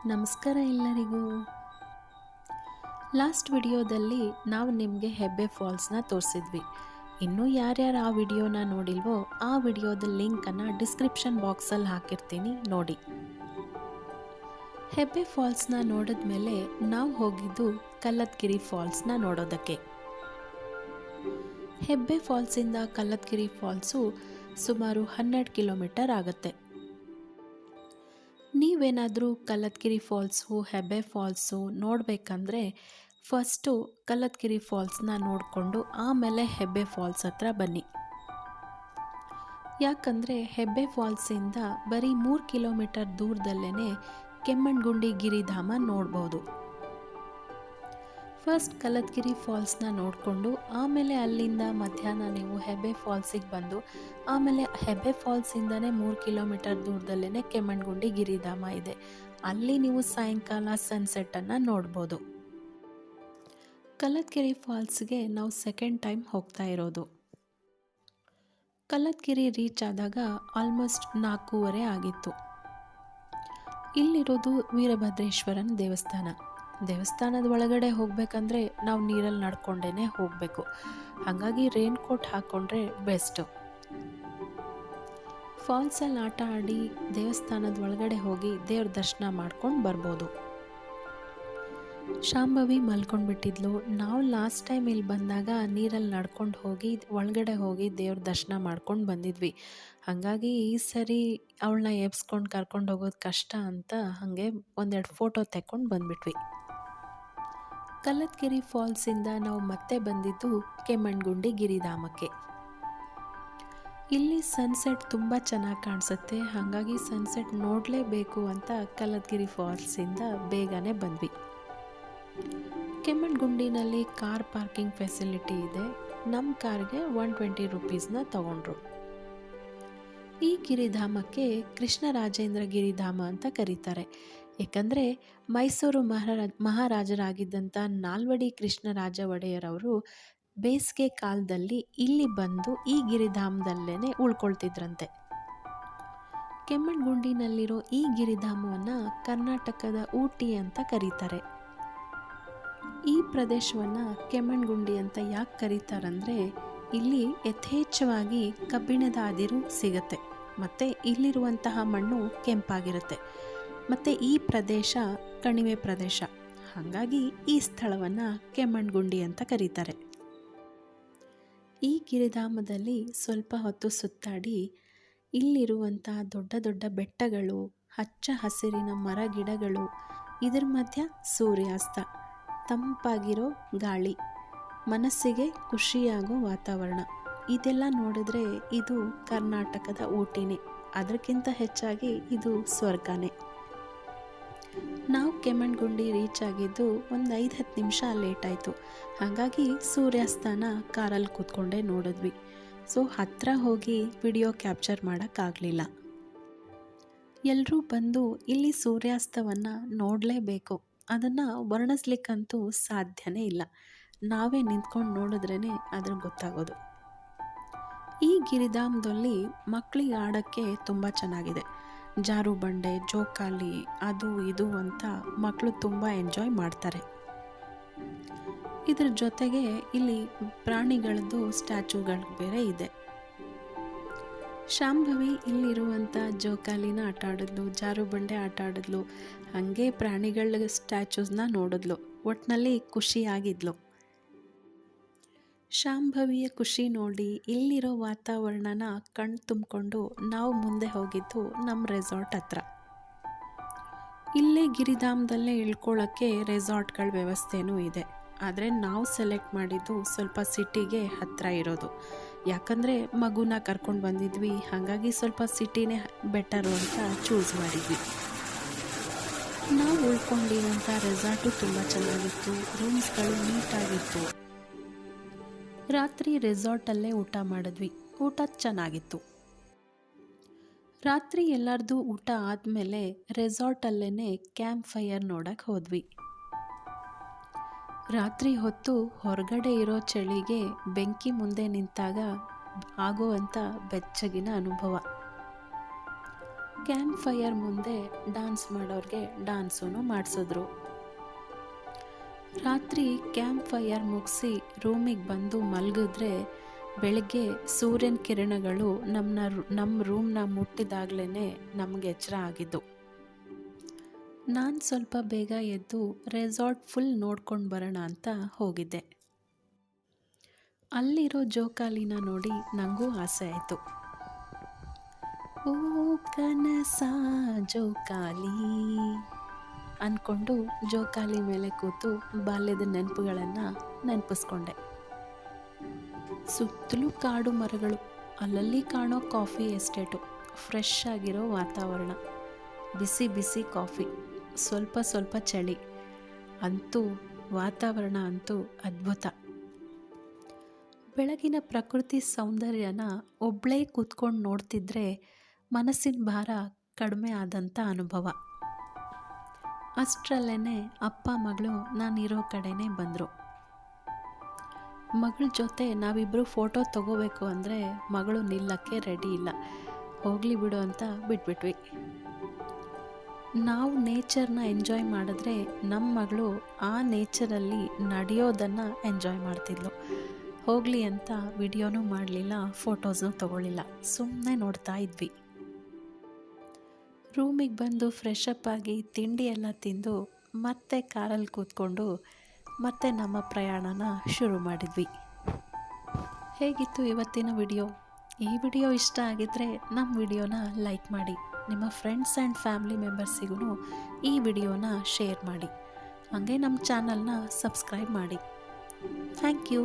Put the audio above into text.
ನಮಸ್ಕಾರ ಎಲ್ಲರಿಗೂ. ಲಾಸ್ಟ್ ವಿಡಿಯೋದಲ್ಲಿ ನಾವು ನಿಮಗೆ ಹೆಬ್ಬೆ ಫಾಲ್ಸ್ನ ತೋರಿಸಿದ್ವಿ. ಇನ್ನೂ ಯಾರ್ಯಾರು ಆ ವಿಡಿಯೋನ ನೋಡಿಲ್ವೋ ಆ ವಿಡಿಯೋದ ಲಿಂಕನ್ನು ಡಿಸ್ಕ್ರಿಪ್ಷನ್ ಬಾಕ್ಸಲ್ಲಿ ಹಾಕಿರ್ತೀನಿ, ನೋಡಿ. ಹೆಬ್ಬೆ ಫಾಲ್ಸ್ನ ನೋಡಿದ್ಮೇಲೆ ನಾವು ಹೋಗಿದ್ದು ಕಲ್ಲತ್ಗಿರಿ ಫಾಲ್ಸ್ನ ನೋಡೋದಕ್ಕೆ. ಹೆಬ್ಬೆ ಫಾಲ್ಸಿಂದ ಕಲ್ಲತ್ಗಿರಿ ಫಾಲ್ಸು ಸುಮಾರು 12 ಕಿಲೋಮೀಟರ್ ಆಗುತ್ತೆ. ನೀವೇನಾದರೂ ಕಲ್ಲತ್ಗಿರಿ ಫಾಲ್ಸು, ಹೆಬ್ಬೆ ಫಾಲ್ಸು ನೋಡಬೇಕಂದ್ರೆ ಫಸ್ಟು ಕಲ್ಲತ್ಗಿರಿ ಫಾಲ್ಸ್ನ ನೋಡಿಕೊಂಡು ಆಮೇಲೆ ಹೆಬ್ಬೆ ಫಾಲ್ಸ್ ಹತ್ರ ಬನ್ನಿ. ಯಾಕಂದರೆ ಹೆಬ್ಬೆ ಫಾಲ್ಸಿಂದ ಬರೀ 3 ಕಿಲೋಮೀಟರ್ ದೂರದಲ್ಲೇ ಕೆಮ್ಮಣ್ಗುಂಡಿ ಗಿರಿಧಾಮ ನೋಡ್ಬೋದು. ಫಸ್ಟ್ ಕಲ್ಲತ್ಗಿರಿ ಫಾಲ್ಸ್ನ ನೋಡಿಕೊಂಡು ಆಮೇಲೆ ಅಲ್ಲಿಂದ ಮಧ್ಯಾಹ್ನ ನೀವು ಹೆಬ್ಬೆ ಫಾಲ್ಸಿಗೆ ಬಂದು ಆಮೇಲೆ ಹೆಬ್ಬೆ ಫಾಲ್ಸಿಂದನೇ 3 ಕಿಲೋಮೀಟರ್ ದೂರದಲ್ಲೇ ಕೆಮ್ಮಣ್ಗುಂಡಿ ಗಿರಿಧಾಮ ಇದೆ. ಅಲ್ಲಿ ನೀವು ಸಾಯಂಕಾಲ ಸನ್ಸೆಟ್ಟನ್ನು ನೋಡ್ಬೋದು. ಕಲ್ಲತ್ಗಿರಿ ಫಾಲ್ಸ್ಗೆ ನಾವು ಸೆಕೆಂಡ್ ಟೈಮ್ ಹೋಗ್ತಾ ಇರೋದು. ಕಲ್ಲತ್ಗಿರಿ ರೀಚ್ ಆದಾಗ ಆಲ್ಮೋಸ್ಟ್ 4:15 ಆಗಿತ್ತು. ಇಲ್ಲಿರೋದು ವೀರಭದ್ರೇಶ್ವರನ ದೇವಸ್ಥಾನದ ಒಳಗಡೆ ಹೋಗಬೇಕಂದ್ರೆ ನಾವು ನೀರಲ್ಲಿ ನಡ್ಕೊಂಡೇ ಹೋಗಬೇಕು. ಹಾಗಾಗಿ ರೈನ್ ಕೋಟ್ ಹಾಕ್ಕೊಂಡ್ರೆ ಬೆಸ್ಟು. ಫಾಲ್ಸಲ್ಲಿ ಆಟ ಆಡಿ ದೇವಸ್ಥಾನದ ಒಳಗಡೆ ಹೋಗಿ ದೇವ್ರ ದರ್ಶನ ಮಾಡ್ಕೊಂಡು ಬರ್ಬೋದು. ಶಾಂಭವಿ ಮಲ್ಕೊಂಡ್ಬಿಟ್ಟಿದ್ಲು. ನಾವು ಲಾಸ್ಟ್ ಟೈಮ್ ಇಲ್ಲಿ ಬಂದಾಗ ನೀರಲ್ಲಿ ನಡ್ಕೊಂಡು ಹೋಗಿ ಒಳಗಡೆ ಹೋಗಿ ದೇವ್ರ ದರ್ಶನ ಮಾಡ್ಕೊಂಡು ಬಂದಿದ್ವಿ. ಹಾಗಾಗಿ ಈ ಸರಿ ಅವಳನ್ನ ಎಬ್ಸ್ಕೊಂಡು ಕರ್ಕೊಂಡು ಹೋಗೋದು ಕಷ್ಟ ಅಂತ ಹಾಗೆ ಒಂದೆರಡು ಫೋಟೋ ತೆಕ್ಕೊಂಡು ಬಂದ್ಬಿಟ್ವಿ. ಕಲ್ಲತ್ಗಿರಿ ಫಾಲ್ಸಿಂದ ನಾವು ಮತ್ತೆ ಬಂದಿದ್ದು ಕೆಮ್ಮಣ್ಗುಂಡಿ ಗಿರಿಧಾಮಕ್ಕೆ. ಇಲ್ಲಿ ಸನ್ಸೆಟ್ ತುಂಬ ಚೆನ್ನಾಗಿ ಕಾಣಿಸುತ್ತೆ. ಹಾಗಾಗಿ ಸನ್ಸೆಟ್ ನೋಡಲೇಬೇಕು ಅಂತ ಕಲ್ಲತ್ಗಿರಿ ಫಾಲ್ಸಿಂದ ಬೇಗನೆ ಬಂದ್ವಿ. ಕೆಮ್ಮಣ್ಗುಂಡಿನಲ್ಲಿ ಕಾರ್ ಪಾರ್ಕಿಂಗ್ ಫೆಸಿಲಿಟಿ ಇದೆ. ನಮ್ಮ ಕಾರ್ಗೆ 120 ರೂಪೀಸ್ನ ತಗೊಂಡ್ರು. ಈ ಗಿರಿಧಾಮಕ್ಕೆ ಕೃಷ್ಣರಾಜೇಂದ್ರ ಗಿರಿಧಾಮ ಅಂತ ಕರೀತಾರೆ. ಏಕೆಂದರೆ ಮೈಸೂರು ಮಹಾರಾಜರಾಗಿದ್ದಂಥ ನಾಲ್ವಡಿ ಕೃಷ್ಣರಾಜ ಒಡೆಯರವರು ಬೇಸಿಗೆ ಕಾಲದಲ್ಲಿ ಇಲ್ಲಿ ಬಂದು ಈ ಗಿರಿಧಾಮದಲ್ಲೇ ಉಳ್ಕೊಳ್ತಿದ್ರಂತೆ. ಕೆಮ್ಮಣ್ಗುಂಡಿನಲ್ಲಿರೋ ಈ ಗಿರಿಧಾಮವನ್ನು ಕರ್ನಾಟಕದ ಊಟಿ ಅಂತ ಕರೀತಾರೆ. ಈ ಪ್ರದೇಶವನ್ನು ಕೆಮ್ಮಣ್ಗುಂಡಿ ಅಂತ ಯಾಕೆ ಕರೀತಾರಂದರೆ ಇಲ್ಲಿ ಯಥೇಚ್ಛವಾಗಿ ಕಬ್ಬಿಣದ ಅದಿರು ಸಿಗುತ್ತೆ ಮತ್ತು ಇಲ್ಲಿರುವಂತಹ ಮಣ್ಣು ಕೆಂಪಾಗಿರುತ್ತೆ ಮತ್ತು ಈ ಪ್ರದೇಶ ಕಣಿವೆ ಪ್ರದೇಶ. ಹಾಗಾಗಿ ಈ ಸ್ಥಳವನ್ನು ಕೆಮ್ಮಣ್ಗುಂಡಿ ಅಂತ ಕರೀತಾರೆ. ಈ ಗಿರಿಧಾಮದಲ್ಲಿ ಸ್ವಲ್ಪ ಹೊತ್ತು ಸುತ್ತಾಡಿ ಇಲ್ಲಿರುವಂಥ ದೊಡ್ಡ ದೊಡ್ಡ ಬೆಟ್ಟಗಳು, ಹಚ್ಚ ಹಸಿರಿನ ಮರ ಗಿಡಗಳು, ಇದರ ಮಧ್ಯ ಸೂರ್ಯಾಸ್ತ, ತಂಪಾಗಿರೋ ಗಾಳಿ, ಮನಸ್ಸಿಗೆ ಖುಷಿಯಾಗೋ ವಾತಾವರಣ, ಇದೆಲ್ಲ ನೋಡಿದ್ರೆ ಇದು ಕರ್ನಾಟಕದ ಊಟಿನೇ. ಅದಕ್ಕಿಂತ ಹೆಚ್ಚಾಗಿ ಇದು ಸ್ವರ್ಗನೇ. ನಾವು ಕೆಮ್ಮಣ್ಗುಂಡಿ ರೀಚ್ ಆಗಿದ್ದು ಒಂದು 5-10 ನಿಮಿಷ ಲೇಟ್ ಆಯಿತು. ಹಾಗಾಗಿ ಸೂರ್ಯಾಸ್ತನ ಕಾರಲ್ಲಿ ಕೂತ್ಕೊಂಡೇ ನೋಡಿದ್ವಿ. ಸೊ ಹತ್ತಿರ ಹೋಗಿ ವಿಡಿಯೋ ಕ್ಯಾಪ್ಚರ್ ಮಾಡೋಕ್ಕಾಗಲಿಲ್ಲ. ಎಲ್ಲರೂ ಬಂದು ಇಲ್ಲಿ ಸೂರ್ಯಾಸ್ತವನ್ನು ನೋಡಲೇಬೇಕು. ಅದನ್ನು ವರ್ಣಿಸ್ಲಿಕ್ಕಂತೂ ಸಾಧ್ಯನೇ ಇಲ್ಲ. ನಾವೇ ನಿಂತ್ಕೊಂಡು ನೋಡಿದ್ರೇ ಅದ್ರ ಗೊತ್ತಾಗೋದು. ಈ ಗಿರಿಧಾಮದಲ್ಲಿ ಮಕ್ಕಳಿಗೆ ಆಡೋಕ್ಕೆ ತುಂಬ ಚೆನ್ನಾಗಿದೆ. ಜಾರು ಬಂಡೆ, ಜೋಕಾಲಿ, ಅದು ಇದು ಅಂತ ಮಕ್ಕಳು ತುಂಬ ಎಂಜಾಯ್ ಮಾಡ್ತಾರೆ. ಇದ್ರ ಜೊತೆಗೆ ಇಲ್ಲಿ ಪ್ರಾಣಿಗಳದ್ದು ಸ್ಟ್ಯಾಚುಗಳು ಬೇರೆ ಇದೆ. ಶಾಂಭವಿ ಇಲ್ಲಿರುವಂಥ ಜೋಕಾಲಿನ ಆಟ ಆಡಿದ್ಲು, ಜಾರು ಬಂಡೆ ಆಟ ಆಡಿದ್ಲು, ಹಾಗೆ ಪ್ರಾಣಿಗಳ ಸ್ಟ್ಯಾಚೂಸ್ನ ನೋಡಿದ್ಲು. ಒಟ್ಟಿನಲ್ಲಿ ಖುಷಿಯಾಗಿದ್ಲು. ಶಾಂಭವಿಯ ಖುಷಿ ನೋಡಿ ಇಲ್ಲಿರೋ ವಾತಾವರಣನ ಕಣ್ಣು ತುಂಬಿಕೊಂಡು ನಾವು ಮುಂದೆ ಹೋಗಿದ್ದು ನಮ್ಮ ರೆಸಾರ್ಟ್ ಹತ್ರ. ಇಲ್ಲೇ ಗಿರಿಧಾಮದಲ್ಲೇ ಇಳ್ಕೊಳ್ಳೋಕ್ಕೆ ರೆಸಾರ್ಟ್ಗಳ ವ್ಯವಸ್ಥೆನೂ ಇದೆ. ಆದರೆ ನಾವು ಸೆಲೆಕ್ಟ್ ಮಾಡಿದ್ದು ಸ್ವಲ್ಪ ಸಿಟಿಗೆ ಹತ್ತಿರ ಇರೋದು. ಯಾಕಂದರೆ ಮಗುನ ಕರ್ಕೊಂಡು ಬಂದಿದ್ವಿ. ಹಾಗಾಗಿ ಸ್ವಲ್ಪ ಸಿಟಿನೇ ಬೆಟರು ಅಂತ ಚೂಸ್ ಮಾಡಿದ್ವಿ. ನಾವು ಉಳ್ಕೊಂಡಿರೋಂಥ ರೆಸಾರ್ಟು ತುಂಬ ಚೆನ್ನಾಗಿತ್ತು. ರೂಮ್ಸ್ಗಳು ನೀಟಾಗಿತ್ತು. ರಾತ್ರಿ ರೆಸಾರ್ಟಲ್ಲೇ ಊಟ ಮಾಡಿದ್ವಿ. ಊಟ ಚೆನ್ನಾಗಿತ್ತು. ರಾತ್ರಿ ಎಲ್ಲರದು ಊಟ ಆದಮೇಲೆ ರೆಸಾರ್ಟಲ್ಲೇ ಕ್ಯಾಂಪ್ ಫೈರ್ ನೋಡಕ್ಕೆ ಹೋದ್ವಿ. ರಾತ್ರಿ ಹೊತ್ತು ಹೊರಗಡೆ ಇರೋ ಚಳಿಗೆ ಬೆಂಕಿ ಮುಂದೆ ನಿಂತಾಗ ಆಗುವಂಥ ಬೆಚ್ಚಗಿನ ಅನುಭವ. ಕ್ಯಾಂಪ್ ಫೈರ್ ಮುಂದೆ ಡ್ಯಾನ್ಸ್ ಮಾಡೋರಿಗೆ ಡ್ಯಾನ್ಸೂ ಮಾಡಿಸಿದ್ರು. ರಾತ್ರಿ ಕ್ಯಾಂಪ್ ಫೈರ್ ಮುಗಿಸಿ ರೂಮಿಗೆ ಬಂದು ಮಲಗಿದ್ರೆ ಬೆಳಗ್ಗೆ ಸೂರ್ಯನ ಕಿರಣಗಳು ನಮ್ಮ ರೂಮ್ನ ಮುಟ್ಟಿದಾಗಲೇ ನಮಗೆ ಎಚ್ಚರ ಆಗಿದ್ದು. ನಾನು ಸ್ವಲ್ಪ ಬೇಗ ಎದ್ದು ರೆಸಾರ್ಟ್ ಫುಲ್ ನೋಡ್ಕೊಂಡು ಬರೋಣ ಅಂತ ಹೋಗಿದ್ದೆ. ಅಲ್ಲಿರೋ ಜೋಕಾಲಿನ ನೋಡಿ ನನಗೂ ಆಸೆ ಆಯಿತು. ಓ ಕನಸ ಜೋಕಾಲಿ ಅಂದ್ಕೊಂಡು ಜೋಕಾಲಿ ಮೇಲೆ ಕೂತು ಬಾಲ್ಯದ ನೆನಪುಗಳನ್ನು ನೆನಪಿಸ್ಕೊಂಡೆ. ಸುತ್ತಲೂ ಕಾಡು ಮರಗಳು, ಅಲ್ಲಲ್ಲಿ ಕಾಣೋ ಕಾಫಿ ಎಸ್ಟೇಟು, ಫ್ರೆಶ್ ಆಗಿರೋ ವಾತಾವರಣ, ಬಿಸಿ ಬಿಸಿ ಕಾಫಿ, ಸ್ವಲ್ಪ ಸ್ವಲ್ಪ ಚಳಿ, ಅಂತೂ ವಾತಾವರಣ ಅಂತೂ ಅದ್ಭುತ. ಬೆಳಗಿನ ಪ್ರಕೃತಿ ಸೌಂದರ್ಯನ ಒಬ್ಬಳೇ ಕೂತ್ಕೊಂಡು ನೋಡ್ತಿದ್ರೆ ಮನಸ್ಸಿನ ಭಾರ ಕಡಿಮೆ ಆದಂಥ ಅನುಭವ. ಅಷ್ಟರಲ್ಲೇ ಅಪ್ಪ ಮಗಳು ನಾನಿರೋ ಕಡೆನೇ ಬಂದರು. ಮಗಳ ಜೊತೆ ನಾವಿಬ್ಬರು ಫೋಟೋ ತಗೋಬೇಕು ಅಂದರೆ ಮಗಳು ನಿಲ್ಲಕ್ಕೆ ರೆಡಿ ಇಲ್ಲ. ಹೋಗಲಿ ಬಿಡು ಅಂತ ಬಿಟ್ಬಿಟ್ವಿ. ನಾವು ನೇಚರ್ನ ಎಂಜಾಯ್ ಮಾಡಿದ್ರೆ ನಮ್ಮ ಮಗಳು ಆ ನೇಚರಲ್ಲಿ ನಡೆಯೋದನ್ನು ಎಂಜಾಯ್ ಮಾಡ್ತಿದ್ಲು. ಹೋಗಲಿ ಅಂತ ವಿಡಿಯೋನೂ ಮಾಡಲಿಲ್ಲ, ಫೋಟೋಸ್ನೂ ತಗೊಳ್ಳಿಲ್ಲ, ಸುಮ್ಮನೆ ನೋಡ್ತಾ ಇದ್ವಿ. ರೂಮಿಗೆ ಬಂದು ಫ್ರೆಶ್ ಅಪ್ ಆಗಿ ತಿಂಡಿ ಎಲ್ಲ ತಿಂದು ಮತ್ತೆ ಕಾರಲ್ಲಿ ಕೂತ್ಕೊಂಡು ಮತ್ತೆ ನಮ್ಮ ಪ್ರಯಾಣನ ಶುರು ಮಾಡಿದ್ವಿ. ಹೇಗಿತ್ತು ಇವತ್ತಿನ ವಿಡಿಯೋ? ಈ ವಿಡಿಯೋ ಇಷ್ಟ ಆಗಿದ್ದರೆ ನಮ್ಮ ವಿಡಿಯೋನ ಲೈಕ್ ಮಾಡಿ, ನಿಮ್ಮ ಫ್ರೆಂಡ್ಸ್ ಆ್ಯಂಡ್ ಫ್ಯಾಮಿಲಿ ಮೆಂಬರ್ಸಿಗೂ ಈ ವಿಡಿಯೋನ ಶೇರ್ ಮಾಡಿ, ಹಾಗೆ ನಮ್ಮ ಚಾನಲ್ನ ಸಬ್ಸ್ಕ್ರೈಬ್ ಮಾಡಿ. Thank you.